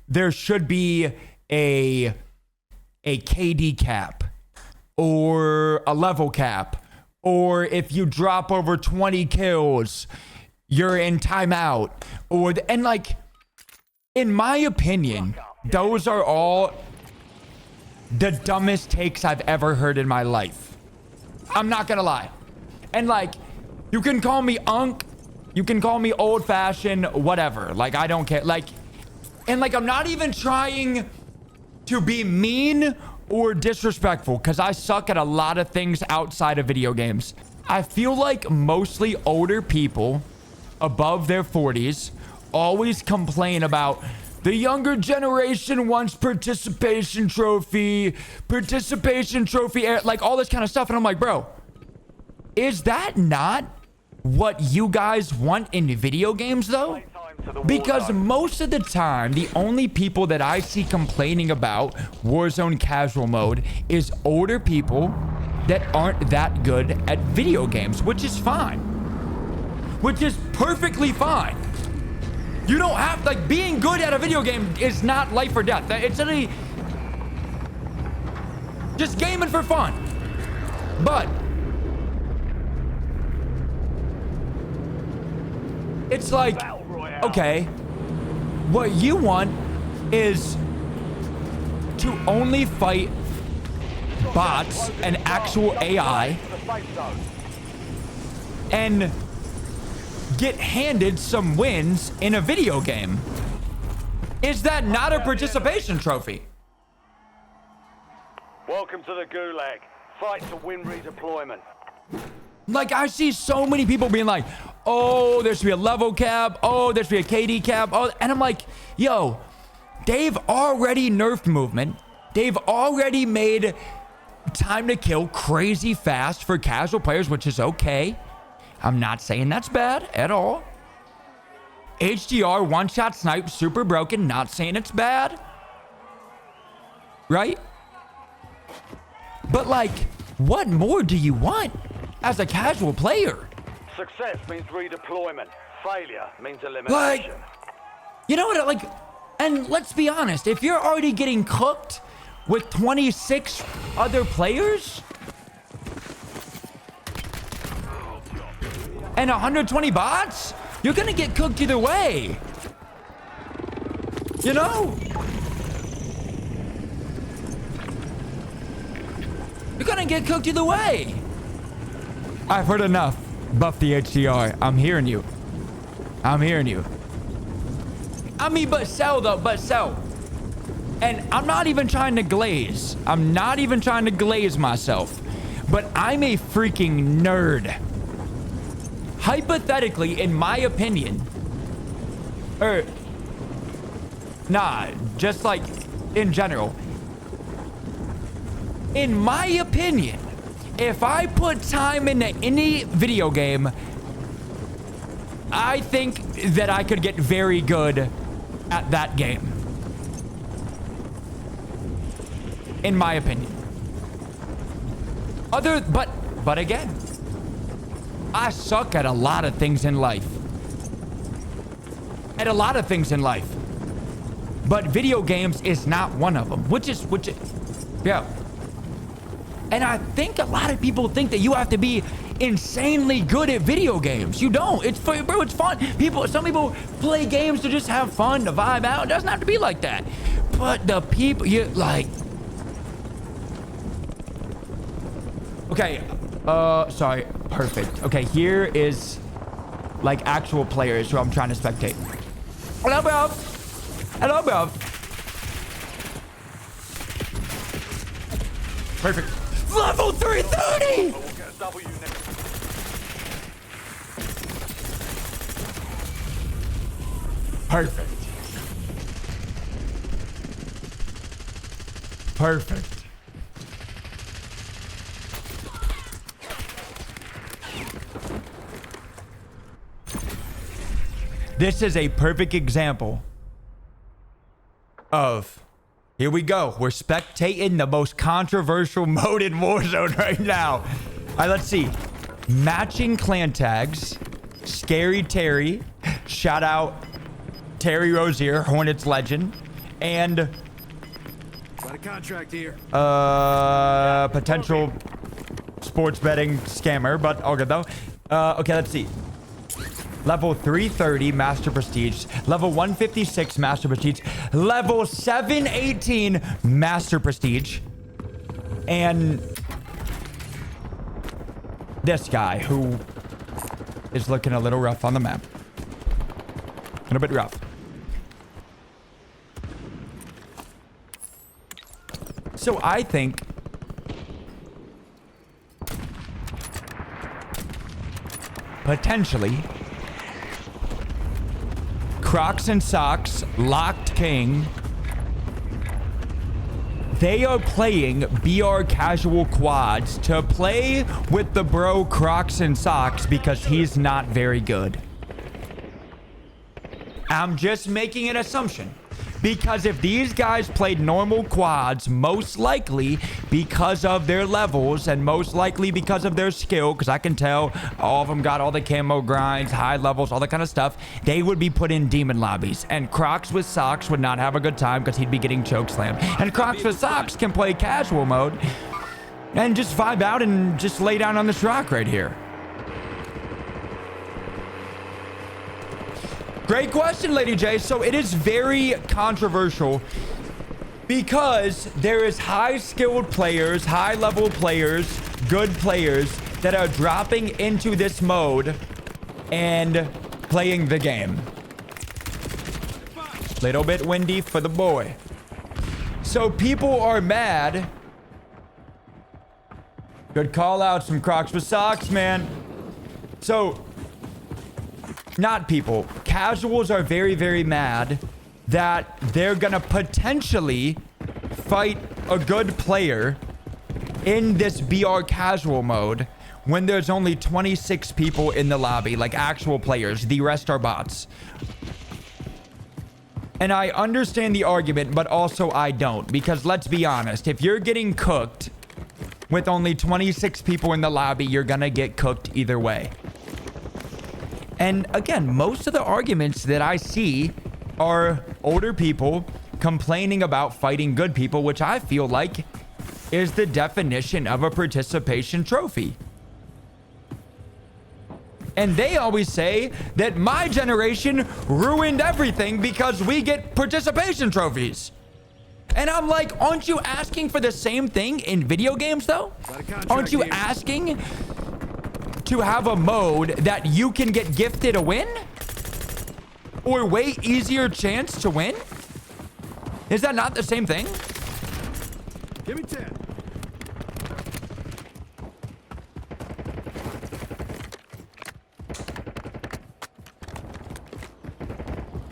there should be a KD cap or a level cap, or if you drop over 20 kills, you're in timeout, and like, in my opinion, those are all the dumbest takes I've ever heard in my life. I'm not gonna lie. And like, you can call me unk, you can call me old fashioned, whatever. Like, I don't care. Like, and like, I'm not even trying to be mean or disrespectful, because I suck at a lot of things outside of video games. I feel like mostly older people above their 40s always complain about the younger generation wants participation trophy, like all this kind of stuff. And I'm like, bro, is that not what you guys want in video games though? Because most of the time, the only people that I see complaining about Warzone Casual mode is older people that aren't that good at video games, which is fine. Which is perfectly fine. You don't have, like, being good at a video game is not life or death. It's really just gaming for fun. But it's like, okay, what you want is to only fight bots and actual AI and get handed some wins in a video game. Is that not a participation trophy? Welcome to the Gulag. Fight to win redeployment. Like, I see so many people being like, oh, there should be a level cap. Oh, there should be a KD cap. Oh, and I'm like, yo, they've already nerfed movement. They've already made time to kill crazy fast for casual players, which is okay. I'm not saying that's bad at all. HDR, one-shot snipe, super broken. Not saying it's bad. Right? But like, what more do you want as a casual player? Success means redeployment. Failure means elimination. Like, you know what? Like, and let's be honest. If you're already getting cooked with 26 other players and 120 bots, you're gonna get cooked either way. You know? You're gonna get cooked either way. I've heard enough. Buff the HDR. I'm hearing you. I'm hearing you. I mean, but sell though, but sell. And I'm not even trying to glaze. I'm not even trying to glaze myself. But I'm a freaking nerd. Hypothetically, in my opinion, just like in general, in my opinion, if I put time into any video game, I think that I could get very good at that game. In my opinion. But again, I suck at a lot of things in life. But video games is not one of them, which is, yeah. And I think a lot of people think that you have to be insanely good at video games. You don't. It's fun, bro. It's fun. Some people play games to just have fun, to vibe out. It doesn't have to be like that. But the people, you like. Okay. Sorry. Perfect. Okay, here is like actual players who I'm trying to spectate. Hello, bro. Hello, bro. Perfect. Level 330! Perfect. Perfect. This is a perfect example of, here we go. We're spectating the most controversial mode in Warzone right now. All right, let's see. Matching clan tags. Scary Terry. Shout out Terry Rozier, Hornets legend. and Got a contract here. potential sports betting scammer, but all good though. Okay, let's see. Level 330 Master Prestige. Level 156 Master Prestige. Level 718 Master Prestige. And this guy who is looking a little rough on the map. A little bit rough. So I think potentially Crocs and Socks, Locked King, they are playing BR Casual Quads to play with the bro Crocs and Socks because he's not very good. I'm just making an assumption. Because if these guys played normal quads, most likely because of their levels and most likely because of their skill, because I can tell all of them got all the camo grinds, high levels, all that kind of stuff, they would be put in demon lobbies. And Crocs with Socks would not have a good time because he'd be getting chokeslammed. And Crocs with Socks can play casual mode and just vibe out and just lay down on this rock right here. Great question, Lady J. So it is very controversial because there is high-skilled players, high-level players, good players that are dropping into this mode and playing the game. Little bit windy for the boy. So people are mad. Good call out, some Crocs with Socks, man. So not people. Casuals are very, very mad that they're gonna potentially fight a good player in this BR casual mode when there's only 26 people in the lobby, like actual players. The rest are bots. And I understand the argument, but also I don't. Because let's be honest, if you're getting cooked with only 26 people in the lobby, you're gonna get cooked either way. And again, most of the arguments that I see are older people complaining about fighting good people, which I feel like is the definition of a participation trophy. And they always say that my generation ruined everything because we get participation trophies. And I'm like, aren't you asking for the same thing in video games though? Aren't you asking to have a mode that you can get gifted a win? Or way easier chance to win? Is that not the same thing? Give me 10.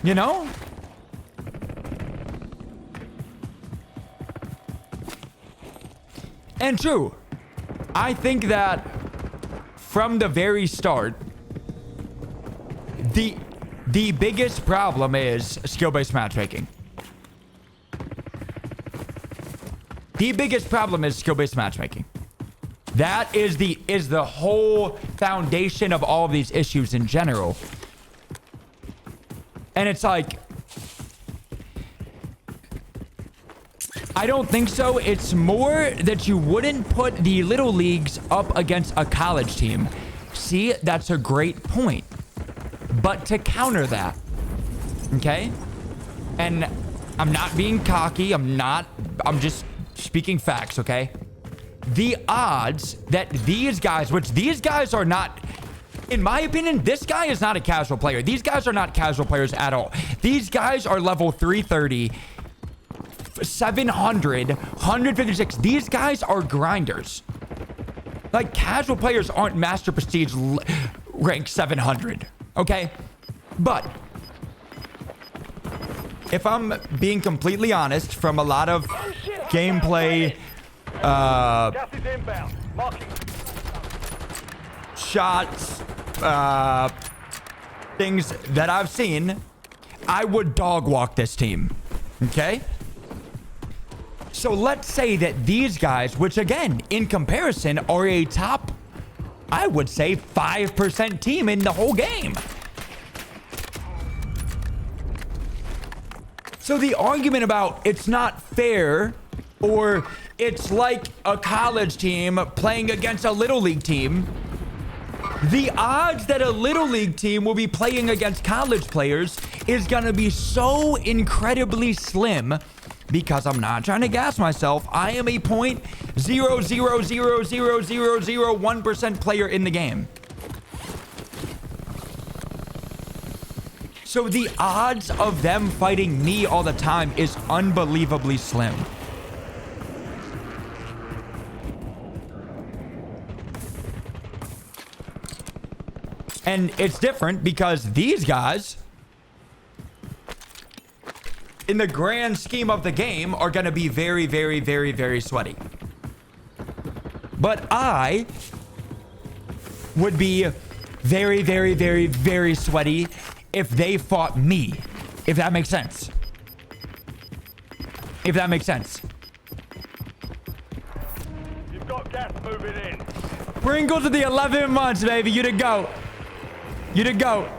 You know? And true, I think that from the very start, the biggest problem is skill-based matchmaking. The biggest problem is skill-based matchmaking. That is the whole foundation of all of these issues in general. And it's like, I don't think so. It's more that you wouldn't put the little leagues up against a college team. See, that's a great point. But to counter that, okay? And I'm not being cocky. I'm just speaking facts, okay? The odds that these guys, which these guys are not, in my opinion, this guy is not a casual player. These guys are not casual players at all. These guys are level 330, 700, 156. These guys are grinders. Like, casual players aren't Master Prestige rank 700, okay? But if I'm being completely honest, from a lot of gameplay, Gas is inbound. Marking. shots, things that I've seen, I would dog walk this team, okay? So let's say that these guys, which again, in comparison, are a top, I would say, 5% team in the whole game. So the argument about it's not fair or it's like a college team playing against a little league team, the odds that a little league team will be playing against college players is going to be so incredibly slim, because I'm not trying to gas myself. I am a 0.0000001% player in the game. So the odds of them fighting me all the time is unbelievably slim. And it's different because these guys, in the grand scheme of the game, are going to be very, very, very, very sweaty. But I would be very, very, very, very sweaty if they fought me. If that makes sense. If that makes sense. You've got gas moving in. Pringles to the 11 months, baby. You to go. You to go.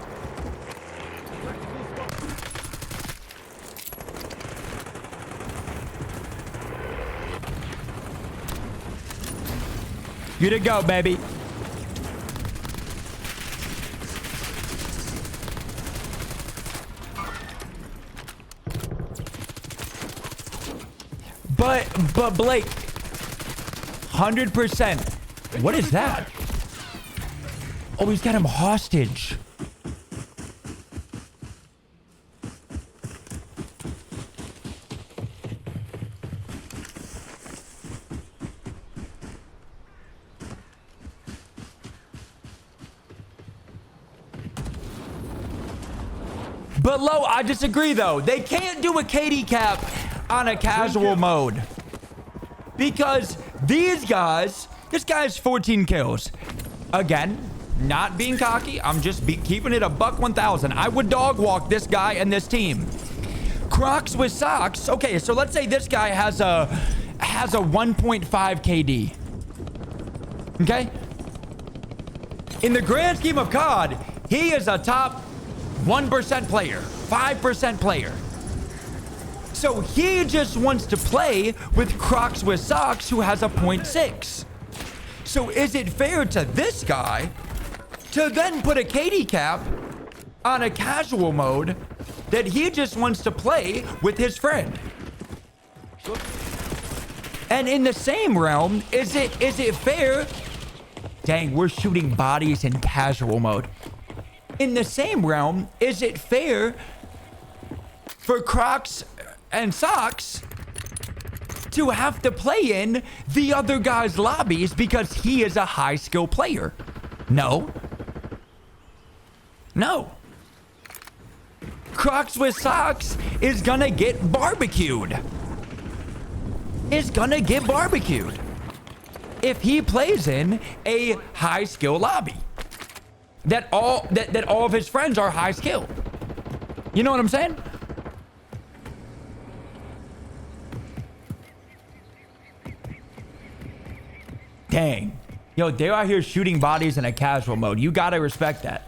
You to go, baby. But Blake, 100%. What is that? Oh, he's got him hostage. But Lo, I disagree though. They can't do a KD cap on a casual mode. Because these guys, this guy's 14 kills. Again, not being cocky, I'm just keeping it a buck 1,000. I would dog walk this guy and this team. Crocs with socks. Okay, so let's say this guy has a 1.5 KD. Okay? In the grand scheme of COD, he is a top 1% player, 5% player. So he just wants to play with Crocs with socks who has a 0.6. So is it fair to this guy to then put a KD cap on a casual mode that he just wants to play with his friend? And in the same realm, is it fair? Dang, we're shooting bodies in casual mode. In the same realm, is it fair for Crocs and socks to have to play in the other guy's lobbies because he is a high skill player? No. No. Crocs with socks is gonna get barbecued. Is gonna get barbecued if he plays in a high skill lobby that all of his friends are high skill. You know what I'm saying? Dang. Yo, they're out here shooting bodies in a casual mode. You gotta respect that.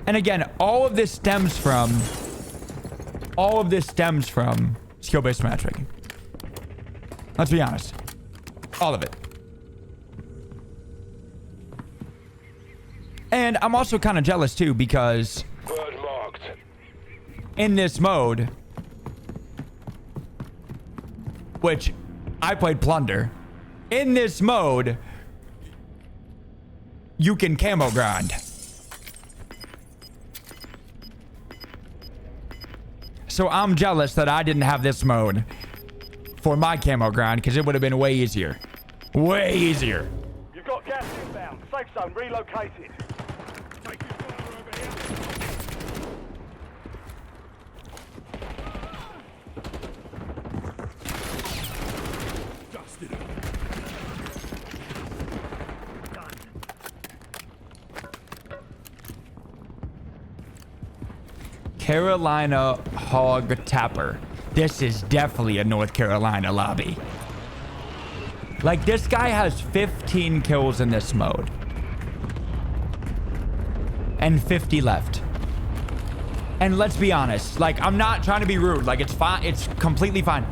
And again, all of this stems from skill-based matchmaking. Let's be honest. All of it. And I'm also kind of jealous too because in this mode, which I played Plunder, in this mode, you can camo grind. So I'm jealous that I didn't have this mode for my camo grind because it would have been way easier. Way easier. You've got gas inbound. Safe zone relocated. Take your fire over here. Dusted him. Carolina Hog Tapper. this is definitely a North Carolina lobby. Like, this guy has 15 kills in this mode. And 50 left. And let's be honest, like, I'm not trying to be rude. Like, it's fine. It's completely fine.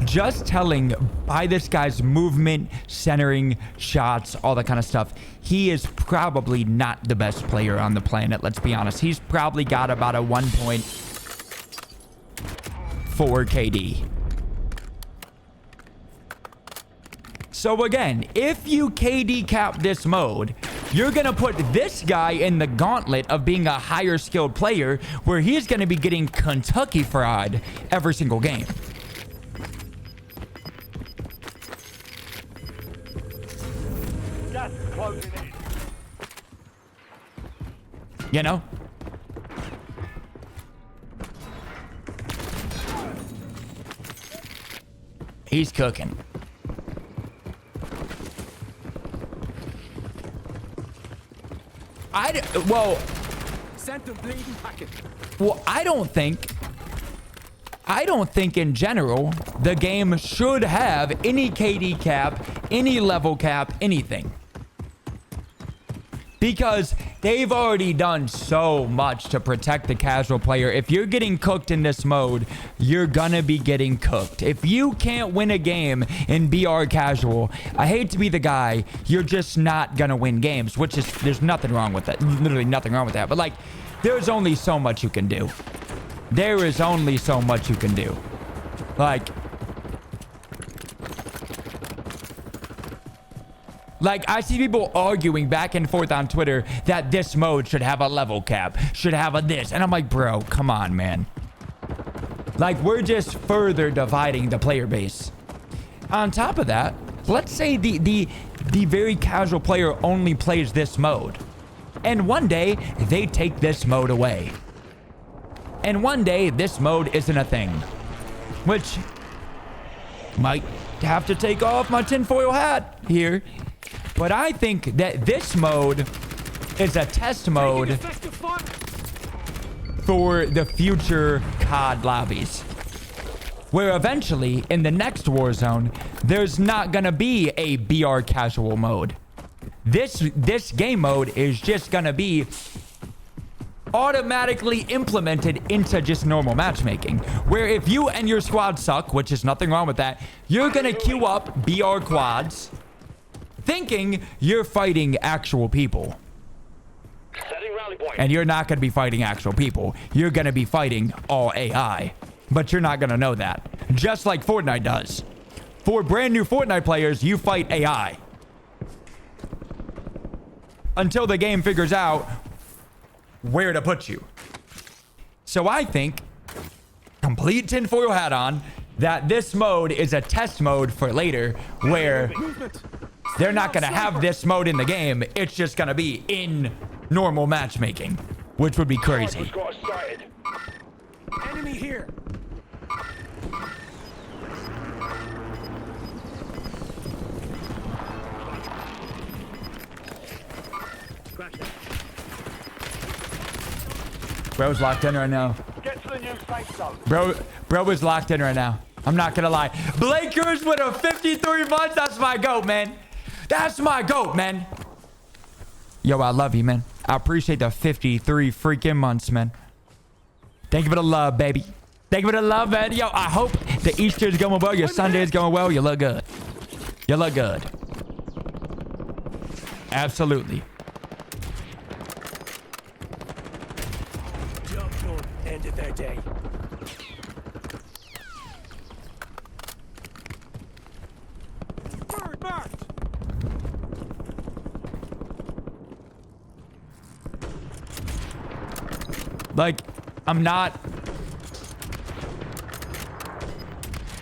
Just telling by this guy's movement, centering, shots, all that kind of stuff, he is probably not the best player on the planet. Let's be honest. He's probably got about a 1.4 KD. So again, if you KD cap this mode, you're going to put this guy in the gauntlet of being a higher skilled player where he's going to be getting Kentucky fried every single game. Gas is closing in. You know? He's cooking. Well, I don't think in general the game should have any KD cap, any level cap, anything. Because they've already done so much to protect the casual player. If you're getting cooked in this mode, you're gonna be getting cooked. If you can't win a game in BR casual, I hate to be the guy, you're just not gonna win games, which is, there's nothing wrong with that. Literally nothing wrong with that. But like, there's only so much you can do. There is only so much you can do. Like, I see people arguing back and forth on Twitter that this mode should have a level cap, should have a this. And I'm like, bro, come on, man. Like, we're just further dividing the player base. On top of that, let's say the very casual player only plays this mode. And one day, they take this mode away. And one day, this mode isn't a thing. Which might have to take off my tinfoil hat here. But I think that this mode is a test mode for the future COD lobbies. Where eventually, in the next Warzone, there's not gonna be a BR casual mode. This game mode is just gonna be automatically implemented into just normal matchmaking. Where if you and your squad suck, which is nothing wrong with that, you're gonna queue up BR quads thinking you're fighting actual people. Setting rally point. And you're not going to be fighting actual people. You're going to be fighting all AI. But you're not going to know that. Just like Fortnite does. For brand new Fortnite players, you fight AI. Until the game figures out where to put you. So I think, complete tinfoil hat on, that this mode is a test mode for later where they're not going to have this mode in the game. It's just going to be in normal matchmaking, which would be crazy. Enemy here. Bro's locked in right now. Get to the new safe zone. Bro is locked in right now. I'm not going to lie. Blakers with a 53 months. That's my GOAT, man. That's my GOAT, man. Yo, I love you, man. I appreciate the 53 freaking months, man. Thank you for the love, baby. Thank you for the love, man. Yo, I hope the Easter's going well. Your Sunday's going well. You look good. You look good. Absolutely. Ended their day. Bird marked. Like, I'm not.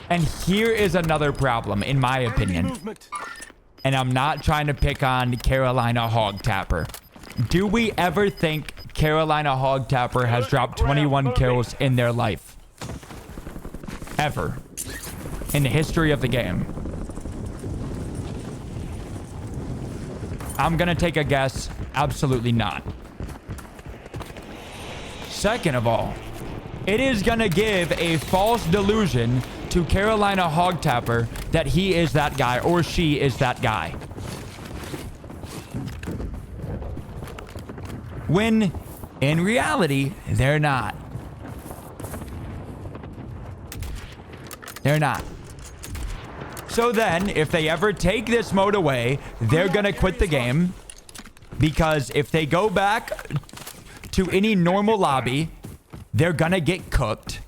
And here is another problem, in my opinion. And I'm not trying to pick on Carolina Hog Tapper. Do we ever think Carolina Hog Tapper has dropped 21 kills in their life? Ever. In the history of the game. I'm gonna take a guess. Absolutely not. Second of all, it is going to give a false delusion to Carolina Hog Tapper that he is that guy or she is that guy. When in reality, they're not. They're not. So then, if they ever take this mode away, they're going to quit the game. Because if they go back to any normal lobby, they're going to get cooked.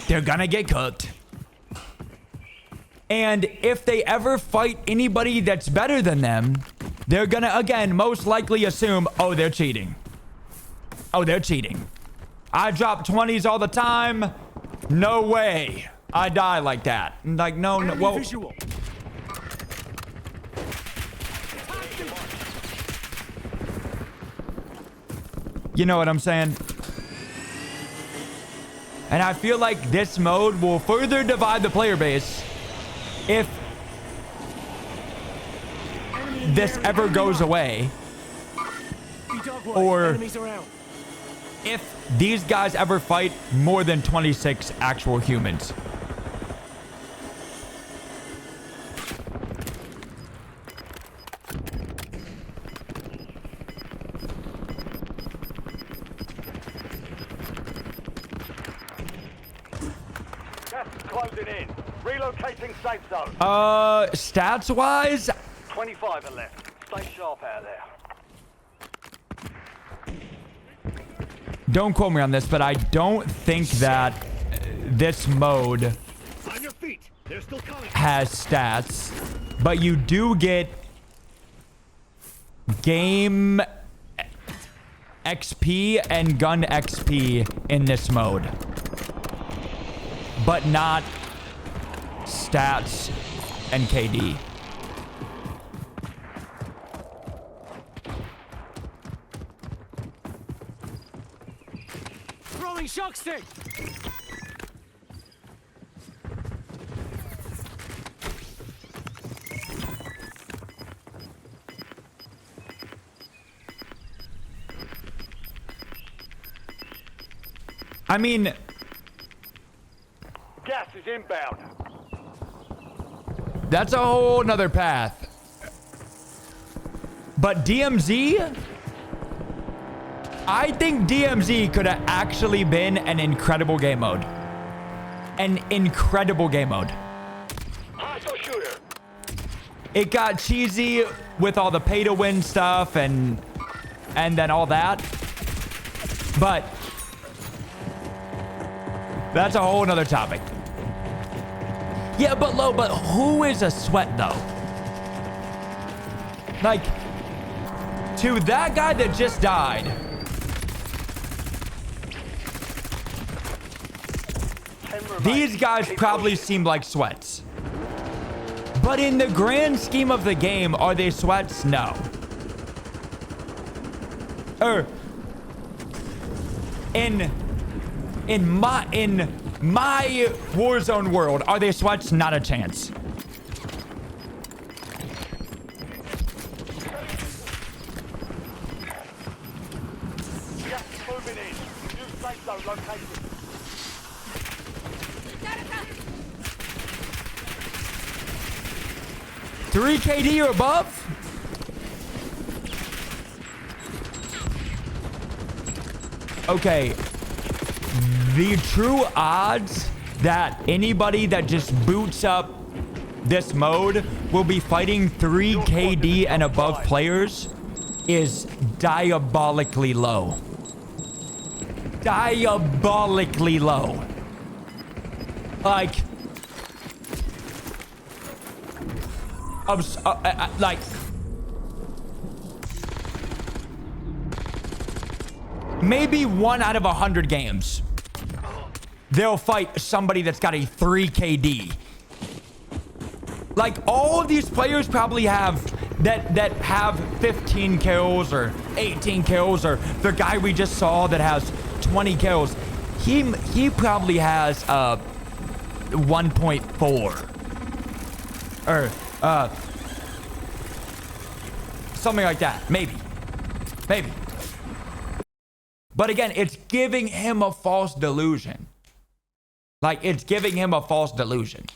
They're going to get cooked. And if they ever fight anybody that's better than them, they're going to, again, most likely assume, oh, they're cheating. Oh, they're cheating. I drop 20s all the time. No way I die like that. Like, no, whoa. Visual. You know what I'm saying? And I feel like this mode will further divide the player base if this ever goes away, or if these guys ever fight more than 26 actual humans. Gas is closing in. Relocating safe zone. Stats wise, 25 are left. Stay sharp out there. don't quote me on this, but I don't think that this mode On your feet. They're still coming. has stats, but you do get game XP and gun XP in this mode, but not stats and KD. Throwing shock stick. I mean, Gas is inbound. that's a whole nother path. But DMZ, I think DMZ could have actually been an incredible game mode. An incredible game mode. Hostile shooter. It got cheesy with all the pay to win stuff and then all that. But that's a whole nother topic. Yeah, but who is a sweat though? Like, to that guy that just died, these guys probably seem like sweats. But in the grand scheme of the game, are they sweats? No. In my Warzone world, are they sweats? Not a chance. Gas is moving in. New safe zone located. 3 KD or above? Okay. The true odds that anybody that just boots up this mode will be fighting 3 KD and above players is diabolically low. Diabolically low. Like, like, maybe 1 out of 100 games they'll fight somebody that's got a 3 KD. Like, all of these players probably have that have 15 kills or 18 kills, or the guy we just saw that has 20 kills, he probably has 1.4 or something like that. Maybe. But again, it's giving him a false delusion. Like, it's giving him a false delusion.